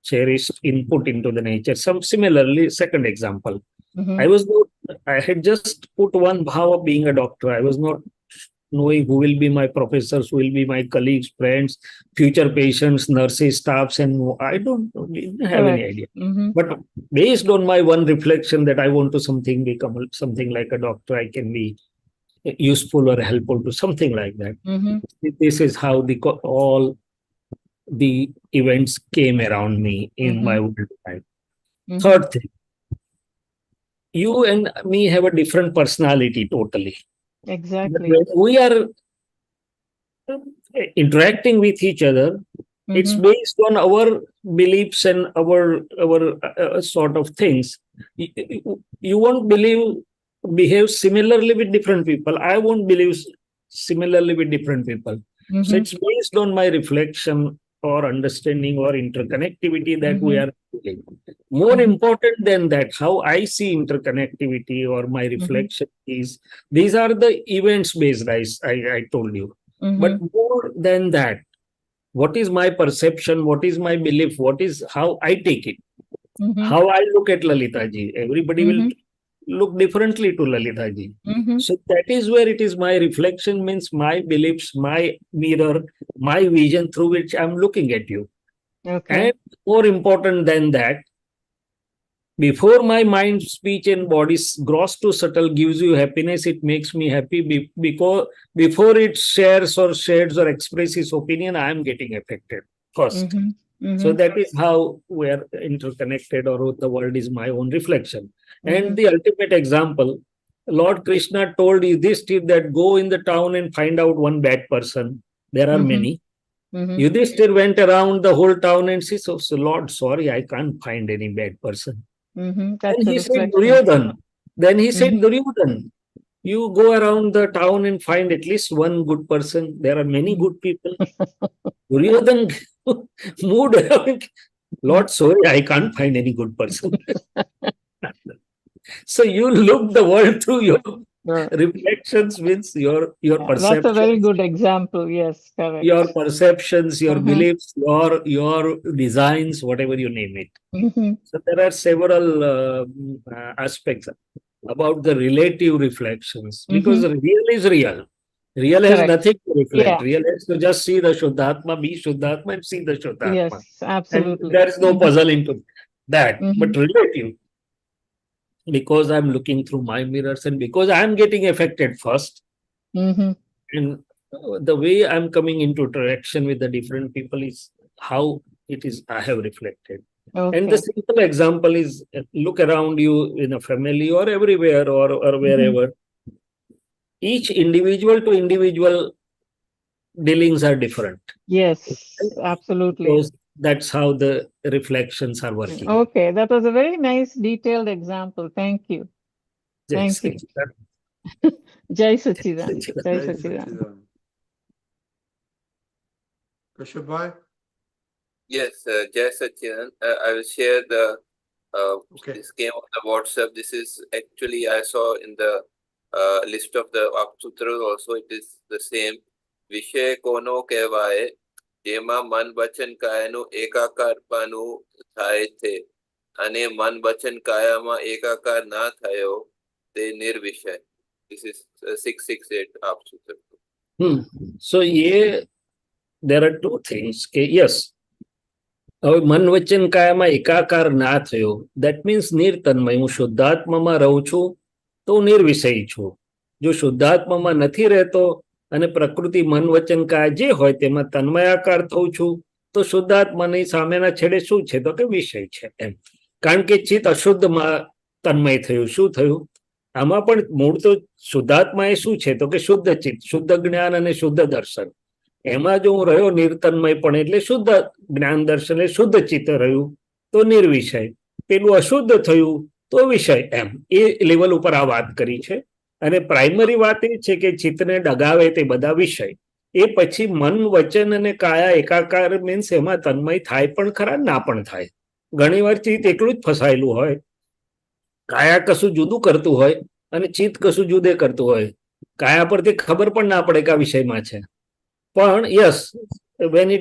cherished input into the nature. Some similarly, second example. I had just put one bhav of being a doctor. I was not knowing who will be my professors, who will be my colleagues, friends, future patients, nurses, staffs, and I didn't have any idea. But based on my one reflection that I want to become something like a doctor, I can be useful or helpful to something like that. This is how all the events came around me in my world life. Third thing, you and me have a different personality totally. Exactly. But when we are interacting with each other, it's based on our beliefs and our sort of things. You won't behave similarly with different people. I won't believe similarly with different people. So it's based on my reflection or understanding or interconnectivity that we are doing. More important than that, how I see interconnectivity or my reflection is, these are the events based, I told you. But more than that, what is my perception, what is my belief, how I take it, how I look at Lalitaji. Everybody will look differently to Lalitaji. So that is where it is my reflection, means my beliefs, my mirror, my vision through which I'm looking at you. Okay. And more important than that, before my mind, speech, and body, gross to subtle, gives you happiness, it makes me happy. Because before it shares or shades or expresses opinion, I am getting affected first. So that is how we are interconnected, or the world is my own reflection. And the ultimate example, Lord Krishna told Yudhishthir that go in the town and find out one bad person. There are many. Yudhishthir went around the whole town and said, so Lord, sorry, I can't find any bad person. That's Then he said, Duryodhan. Then he said, Duryodhan, you go around the town and find at least one good person. There are many good people. Duryodhan moved around. Lord, sorry, I can't find any good person. So you look the world through your reflections, means your perceptions. That's a very good example. Yes, correct. Your perceptions, your beliefs, your designs, whatever you name it. So there are several aspects about the relative reflections, because real is real. Real has nothing to reflect. Real has to just see the Shuddhatma, be Shuddhatma, and see the Shuddhatma. Yes, absolutely. And there is no puzzle into that. But relative, because I'm looking through my mirrors and because I'm getting affected first, and the way I'm coming into interaction with the different people is how it is I have reflected. And the Okay. simple example is look around you in a family or everywhere or wherever. Each individual to individual dealings are different. Yes, absolutely. Because that's how the reflections are working. Okay, that was a very nice detailed example. Thank you. Jai Thank you. Sachidanand. Jai Sachidanand. Jai Jai Sachidanand. Sachidanand. Kashyap bhai? Yes, Jai Sachidanand. I will share the Okay. this came on the WhatsApp. This is actually I saw in the list of the Apt Sutras also. It is the same. વિષય કોનો કહેવાય જેમાં મન વચન કાયાનું એકાકારપણું થાય છે અને મન વચન કાયામાં એકાકાર ના થયો તે નિર્વિષય. This is 668 Apt Sutra. So there are two things. Yes. હવે મન વચન કાયામાં એકાકાર ના થયો, that means નિર્તન્મય. હું શુદ્ધાત્મામાં રહું છું તો હું નિર્વિષય છું. જો શુદ્ધાત્મામાં નથી રહેતો અને પ્રકૃતિ મન વચન કાયા જે હોય તેમાં તન્મયાકાર થઉં છું તો શુદ્ધાત્માની સામેના છેડે શું છે તો કે વિષય છે એમ. કારણ કે ચિત્ત અશુદ્ધમાં તન્મય થયું. શું થયું આમાં પણ મૂળ તો શુદ્ધાત્મા એ શું છે તો કે શુદ્ધ ચિત્ત, શુદ્ધ જ્ઞાન અને શુદ્ધ દર્શન. એમાં જો હું રહ્યો નિર્તન્મયપણ એટલે શુદ્ધ જ્ઞાન દર્શન એટલે શુદ્ધ ચિત્ત રહ્યું તો નિર્વિષય. પેલું અશુદ્ધ થયું તો વિષય. એમ એ લેવલ ઉપર આ વાત કરી છે. અને પ્રાઇમરી વાત એ છે કે ચિત્તને ડગાવે તે બધા વિષય. એ પછી મન વચન અને કાયા એકાકાર મીન્સ એમાં તન્મય થાય પણ ખરા ના પણ થાય. ઘણીવાર ચિત્ત એકલું જ ફસાયેલું હોય, કાયા કશું જુદું કરતું હોય અને ચિત્ત કશું જુદે કરતું હોય. કાયા પરથી ખબર પણ ના પડે કે આ વિષયમાં છે. પણ yes, when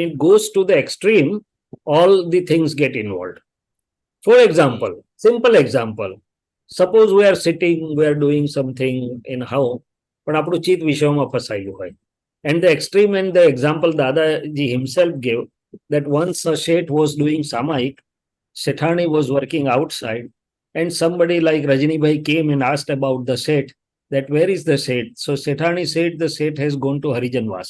it goes to the extreme, all the things get involved. For example, simple example, suppose we are sitting, we are doing something in house, પણ આપણું ચિત્ત વિષયમાં ફસાયું હોય. And the extreme and the example Dadaji himself gave, that once a Sheth was doing Samayik, Sethani was working outside, and somebody like Rajini Bhai came and asked about the Sheth, that where is the Sheth? So Sethani said the Sheth has gone to Harijanvas.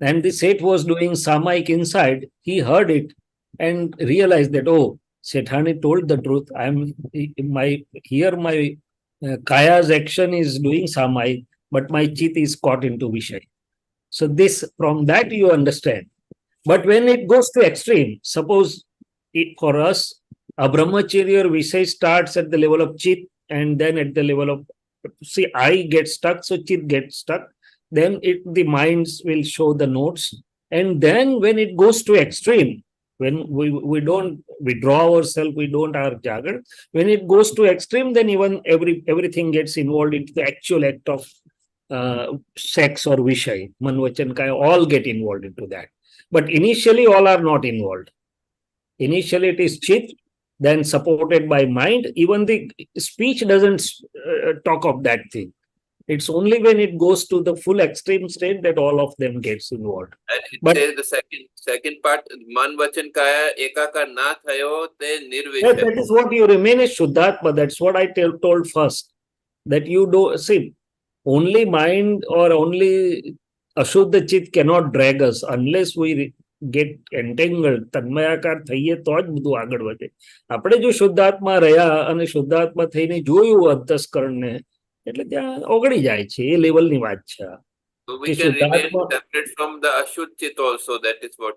And the Sheth was doing Samayik inside. He heard it and realized that, oh, Sethani told the truth. My Kaya's action is doing Samayik, but my Chitt is caught into Vishay. So this, from that you understand. But when it goes to extreme, suppose it for us, a Brahmacharya or Vishay starts at the level of Chitt and then at the level of, see, I get stuck, so Chitt gets stuck. Then the minds will show the notes. And then when it goes to extreme, when we don't withdraw ourselves, we don't are jagar. When it goes to extreme, then even everything gets involved into the actual act of sex or vishay, manvachan kaya, all get involved into that. But initially, all are not involved. Initially, it is chit, then supported by mind. Even the speech doesn't talk of that thing. It's only when it goes to the full extreme state that all of them gets involved. And it says the second part, man vachan kaya ekakar na thayo te nirvishay. That is what you remain as Shuddhatma. That's what I told first. That you do, see, only mind or only Ashuddha Chit cannot drag us unless we get entangled. તન્મયાકાર થઈએ તો જ બધું આગળ વધે. આપણે જો શુદ્ધાત્મા રહ્યા અને શુદ્ધાત્મા થઈને જોયું અંતસ્કરણને એટલે ત્યાં ઓગળી જાય છે. એ લેવલની વાત છે. So we can remain separate from the Ashuddha Chit also. That is what.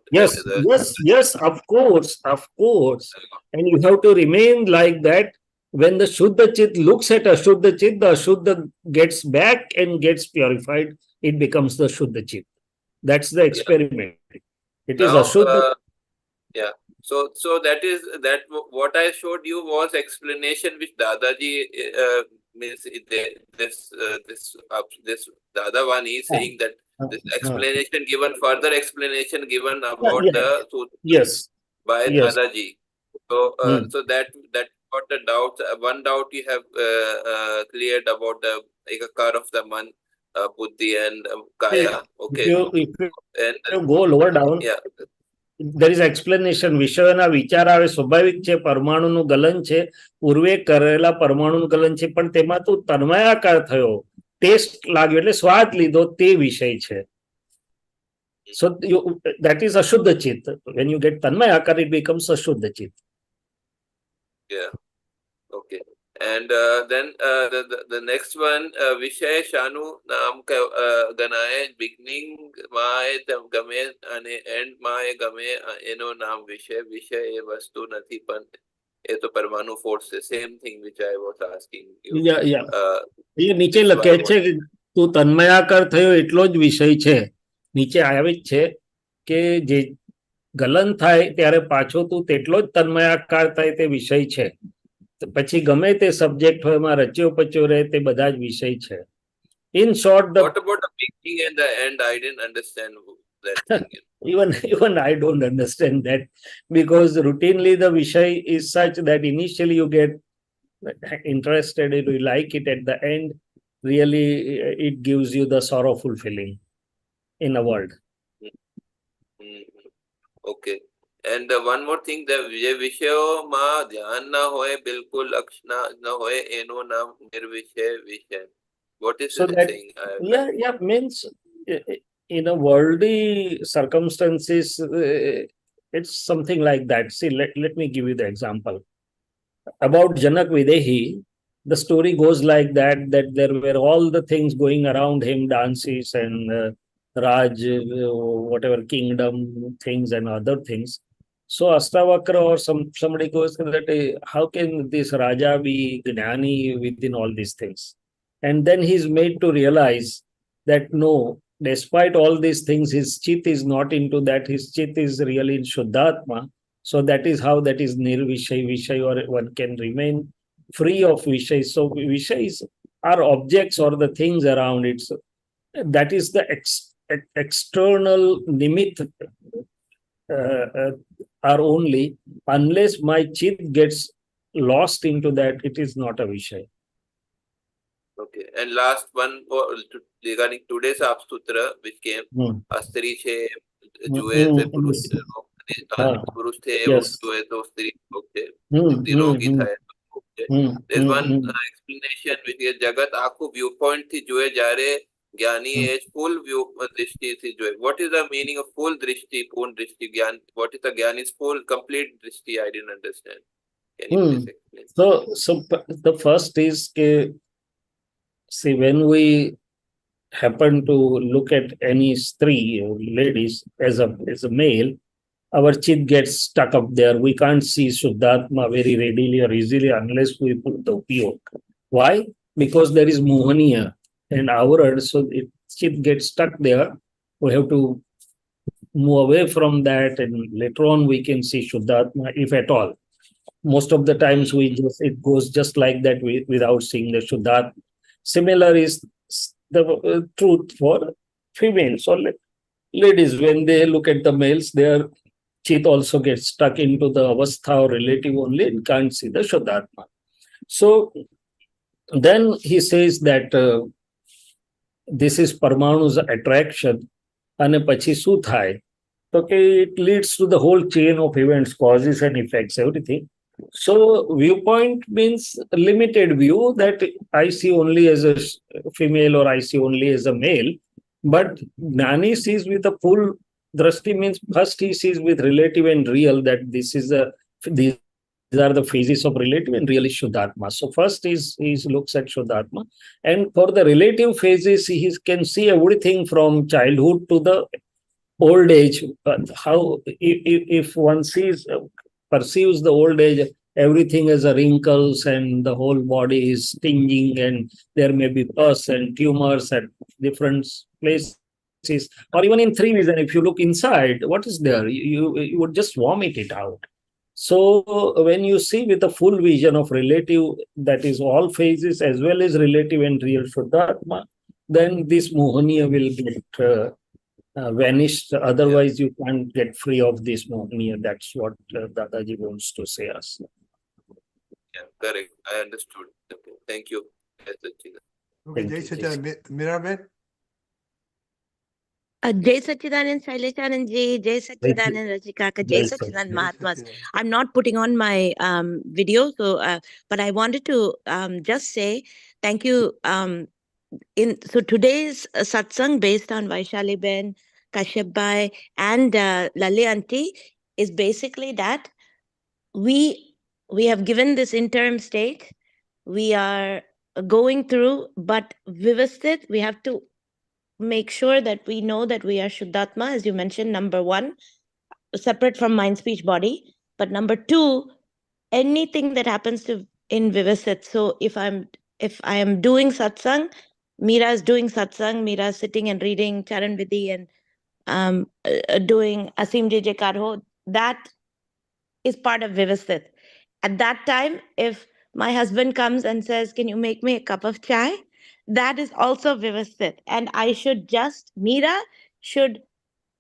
Yes, of course. And you have to remain like that. When the Shuddha Chit looks at Ashuddha Chit, the Ashuddha gets back and gets purified. It becomes the Shuddha Chit. That's the experiment. It is Ashuddha. Yeah. So that is that. What I showed you was explanation which Dadaji means this Dada one is saying that this explanation given, further explanation given about the Yes by Dadaji. So so that got the doubt. One doubt you have cleared about the ekakar of the man, buddhi and kaya. Okay. If you go lower down, there is explanation. વિષયોના વિચાર આવે, સ્વાભાવિક છે. પરમાણુનું ગલન છે, પૂર્વે કરેલા પરમાણુનું ગલન છે, પણ તેમાં તો તન્મયાકાર થયો ટેસ્ટ લાગ્યો એટલે સ્વાદ લીધો તે વિષય છે. So that is ashuddha chit. When you get tanmayakar, it becomes ashuddha chit. Yeah. Okay. And then the next one, Vishay Shanu Naam Ganaye, beginning my game and end my game eno naam Vishay. Vishay e vastu nathi pan e to parmanu force the same thing which I was asking you. Yeah. એ નીચે લખે છે કે તું તન્મયાકાર થયો એટલો જ વિષય છે. નીચે આવે જ છે કે જે ગલન થાય ત્યારે પાછો તું તેટલો જ તન્મયાકાર થાય તે વિષય છે. પછી ગમે તે સબ્જેક્ટ હોય એમાં રચ્યો પચ્યો રહે તે બધા જ વિષય છે. In short, what about the beginning and the end? I didn't understand that thing. Even I don't understand that, because routinely the vishay is such that initially you get interested, you like it, at the end really it gives you the sorrowful feeling in a world. Okay. And one more thing, the વિષયો માં ધ્યાન ના હોય, બિલકુલ લક્ષ ના હોય, એનું નામ નિર્વિષય વિષય. What is So it that, saying? yeah, means in a worldly circumstances, it's something like that. See, let me give you the example. About Janak Videhi, the story goes like that there were all the things going around him, dances and Raj, whatever kingdom things and other things. So Astavakra or somebody goes that how can this Raja be Gnani within all these things? And then he's made to realize that no, despite all these things, his Chitt is not into that. His Chitt is really in Shuddhatma. So that is how that is Nirvishay Vishay, or one can remain free of Vishay. So Vishays are objects or the things around it. So that is the external nimit are only, unless my Chitt gets lost into that, it is not a Vishay. Okay. And last one regarding today's Apsutra, which came, Astri che jue the Purush, Purush the jue to Stri okay. Nirogi thaya. There's one explanation which is Jagat Akhu viewpoint thi jue jare Gyani is full view drishti thi jue. What is the meaning of full drishti, purn drishti, Gyan? What is the Gyani's full complete drishti? I didn't understand. Can you please explain? So the first is see, when we happen to look at any stree or ladies as a male, our Chitt gets stuck up there. We can't see Shuddhatma very readily or easily unless we put the upyog. Why? Because there is Mohaniya and our, so Chitt gets stuck there. We have to move away from that, and later on we can see Shuddhatma, if at all. Most of the times it goes just like that without seeing the Shuddhatma. Similar is the truth for females or ladies. When they look at the males, their Chitt also gets stuck into the avastha or relative only and can't see the Shuddhatma. So then he says that this is Parmanu's attraction. And pachi su thai. Okay, it leads to the whole chain of events, causes and effects, everything. So viewpoint means limited view, that I see only as a female or I see only as a male. But Gnani sees with a full drashti, means first he sees with relative and real, that these are the phases of relative and real is Shuddhatma. So first he looks at Shuddhatma, and for the relative phases he can see everything from childhood to the old age. How if one perceives the old age, everything as a wrinkles and the whole body is stinging and there may be pus and tumors at different places, or even in 3 vision, if you look inside, what is there? You would just vomit it out. So when you see with a full vision of relative, that is all phases as well as relative and real Shuddhatma, then this Mohaniya will get vanished. Otherwise, you can't get free of this Mohaniya. That's what Dadaji wants to say us. Yeah, correct. I understood. Okay. Thank you. Okay, Jai Sachidanand, Miraben. Jai Sachidanand, Shaileshanandji, Jai Sachidanand, Rajikaka, Jai Sachidanand Mahatmas. I'm not putting on my video, so but I wanted to just say thank you, so today's satsang based on Vaishali Ben, Kashyap Bhai, and Lali Aunty is basically that we have given this interim state. We are going through, but Vivasthit, we have to make sure that we know that we are Shuddhatma, as you mentioned, number one, separate from mind, speech, body. But number two, anything that happens to in Vivasthit. So if I am doing satsang, Meera is doing satsang, Meera is sitting and reading Charan Vidhi and doing Asim JJ Karho, that is part of Vivasthit. At that time, if my husband comes and says, "Can you make me a cup of chai?" that is also Vivasthit. And I should just, Meera should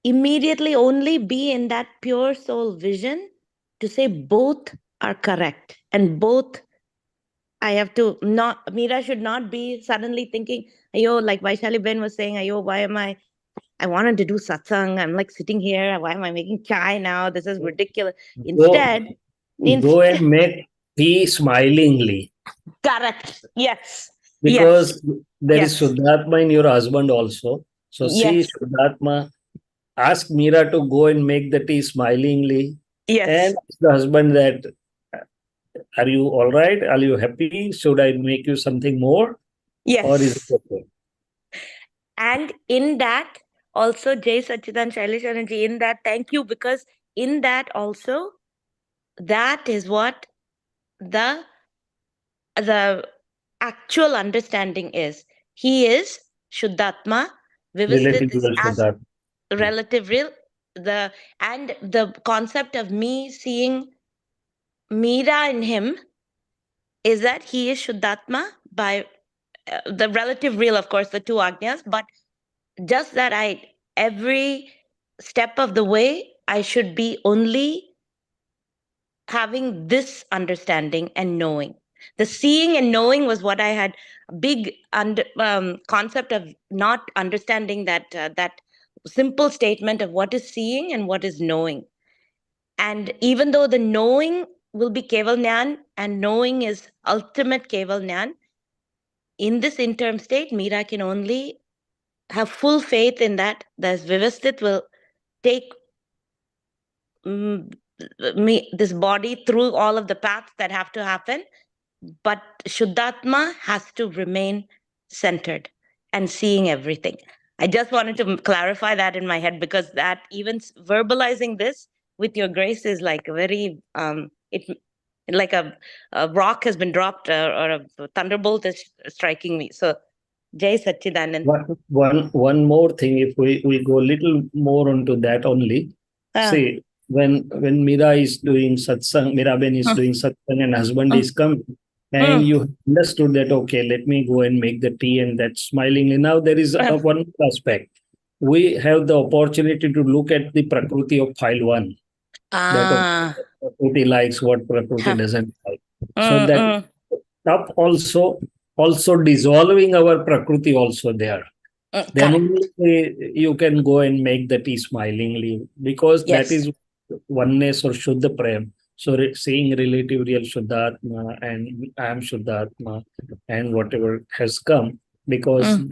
immediately only be in that pure soul vision to say both are correct and both I have to not, Meera should not be suddenly thinking, ayo, like Vaishali Ben was saying, ayo, why am I wanted to do satsang. I'm like sitting here. Why am I making chai now? This is ridiculous. Instead, go and make tea smilingly. Correct. Yes. Because yes. there is Shuddhatma in your husband also. So see Shuddhatma, ask Meera to go and make the tea smilingly. Yes. And the husband that, are you all right? Are you happy? Should I make you something more? Yes. Or is it okay? And in that also, Jai Sachidan Shaileshanandji, in that, thank you, because in that also, that is what the actual understanding is. He is Shuddhatma, Vivasthit is as relative real. And the concept of me seeing Meera in him is that he is Shuddhatma by the relative real, of course, the two Agnyas, but just that every step of the way, I should be only having this understanding and knowing. The seeing and knowing was what I had a big concept of not understanding that simple statement of what is seeing and what is knowing. And even though the knowing will be Keval Nyan and knowing is ultimate Keval Nyan, in this interim state, Meera can only have full faith in that this Vivasthit will take this body through all of the paths that have to happen, but Shuddhatma has to remain centered and seeing everything. I just wanted to clarify that in my head, because that even verbalizing this with your grace is like very like a rock has been dropped or a thunderbolt is striking me. So Jai Sachidanand. One more thing, if we go a little more into that only. See, when Meera is doing satsang, Meeraben is doing satsang and husband is coming, and you understood that, okay, let me go and make the tea, and that's smilingly. Now there is one aspect. We have the opportunity to look at the Prakriti of file 1. That Prakriti likes, what Prakriti doesn't like. So that up also dissolving our Prakriti also there. Then only you can go and make the tea smilingly, because that is oneness or Shuddha Prem. So seeing relative real Shuddhatma and I am Shuddhatma and whatever has come, because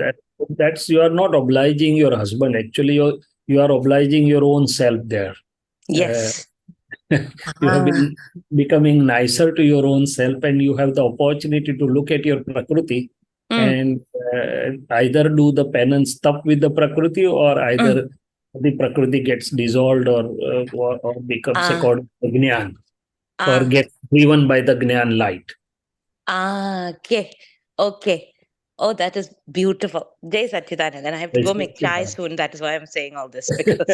that's you are not obliging your husband. Actually, you are obliging your own self there. Yes. You have been becoming nicer to your own self, and you have the opportunity to look at your Prakriti and either do the penance stuff with the Prakriti, or either the Prakriti gets dissolved or becomes according to Jnana, or gets driven by the Jnana light. Okay. Oh, that is beautiful. Jai Sachidanand. And I have to go make chai soon. That is why I'm saying all this. Because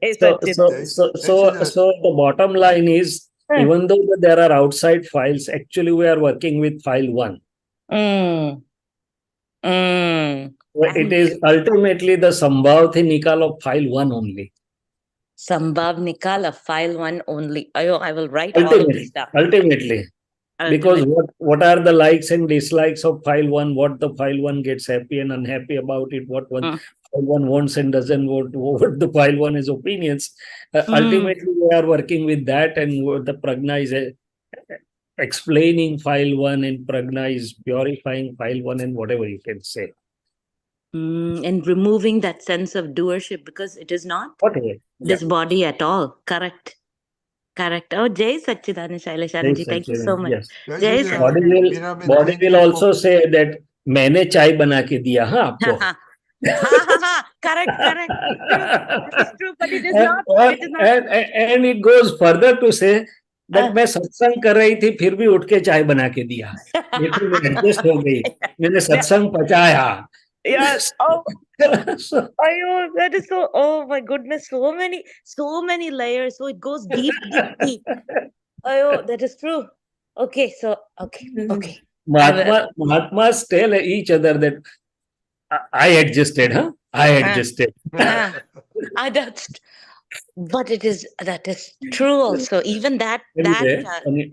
So the bottom line is, even though there are outside files, actually we are working with file 1. It is ultimately the Sambhav Nikal of file 1 only. Sambhav Nikal of file 1 only. I will write all of this down. Ultimately. Because what are the likes and dislikes of file 1, what the file 1 gets happy and unhappy about it, what file 1 wants and doesn't want, what the file 1 is opinions. Ultimately, we are working with that, and the prajna is explaining file 1 and prajna is purifying file 1 and whatever you can say. And removing that sense of doership, because it is not Whatever. this body at all. Correct. Oh, Jai Satchidanand Shaileshanandji, thank you so much. Yes. Jai Body will also say that मैंने चाय बना के दिया हाँ आपको. Correct. This is true, but it is not. It is not. And it goes further to say that मैं सत्संग कर रही थी फिर भी उठ के चाय बना के दिया. एडजस्ट हो गई. मैंने सत्संग पचाया. Yes. Oh. That is so. Oh my goodness, so many layers. So it goes deep. That is true. Okay. Mahatmas tell each other that I adjusted, huh? I adjusted. But that is true also. Even that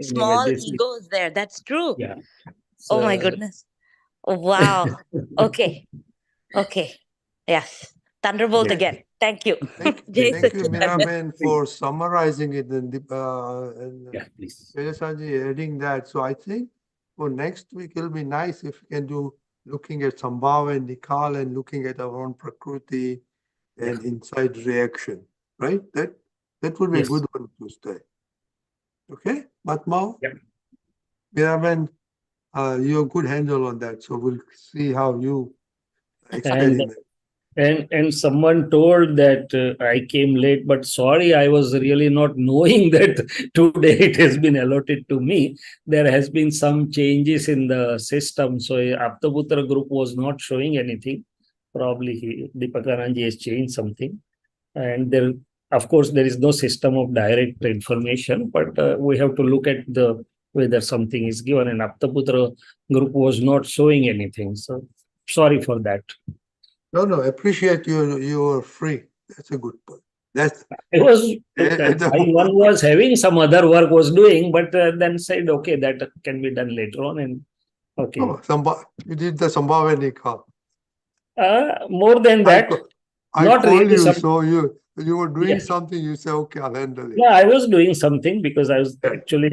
small ego is there. That's true. Yeah. Oh my goodness. Oh, wow. Okay. Yes. Thunderbolt again. Thank you. Thank you, Miraben, for summarizing it and please. Shaileshanandji adding that. So I think for next week it'll be nice if we can do looking at Sambhava and Nikal and looking at our own Prakriti and inside reaction, right? That would be a good one to stay. Okay, Matmao? Yeah. Miraben, you have good handle on that, so we'll see how you experiment. And someone told that I came late, but sorry, I was really not knowing that today it has been allotted to me. There has been some changes in the system. So Aptaputra group was not showing anything. Probably Deepakaranji has changed something. And there, of course, there is no system of direct information, but we have to look at whether something is given. And Aptaputra group was not showing anything. So sorry for that. No, appreciate you were free. That's a good point. One was having some other work was doing, but then said, okay, that can be done later on. And okay. Oh, you did the Sambhava Nikal. More than that. I not called really you, so you were doing something, you say, okay, I'll handle it. Yeah, I was doing something because I was actually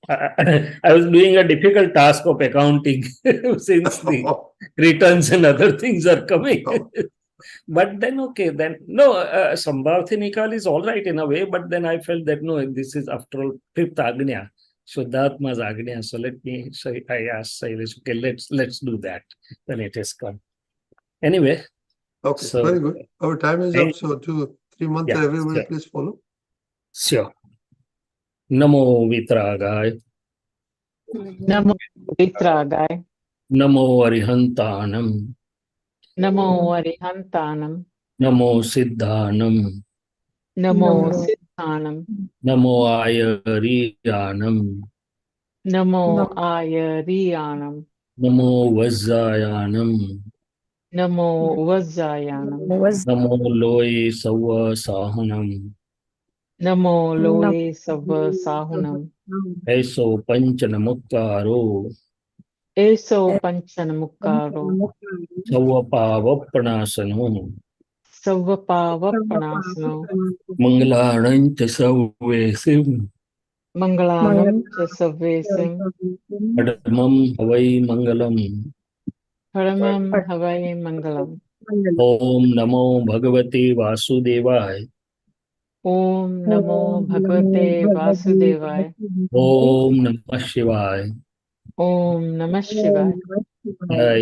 I was doing a difficult task of accounting since the returns and other things are coming. But then, Sambhavati Nikal is all right in a way, but then I felt that, no, this is after all fifth Agnya, Shuddhatma's Agnya. So I asked Shailesh, okay, let's do that when it has come. Anyway. Okay, so, very good. Our time is up, so 2-3 months everybody please follow. Sure. Namo Vitragaya. Namo Vitragaya. Namo Arihantanam. Namo Arihantanam. Namo Siddhanam. Namo Siddhanam. Namo Ayariyanam. Namo Ayariyanam. Namo Vajjayanam. Namo Vajjayanam. Namo Loe Sawa Sahanam. Namo Loe Sawa Sahunam. Eso Panchanamukkaro. Eso Panchanamukkaro. Savapavappanasano. Savapavappanasano. Mangalanam cha Savvesim. Mangalanam cha Savvesim. Padamam Havai Mangalam. Paramam Havai Mangalam. Om Namo Bhagavate Vasudevaya. Om Namo Bhagavate Vasudevaya. Om Namah Shivaya. Om Namah Shivaya.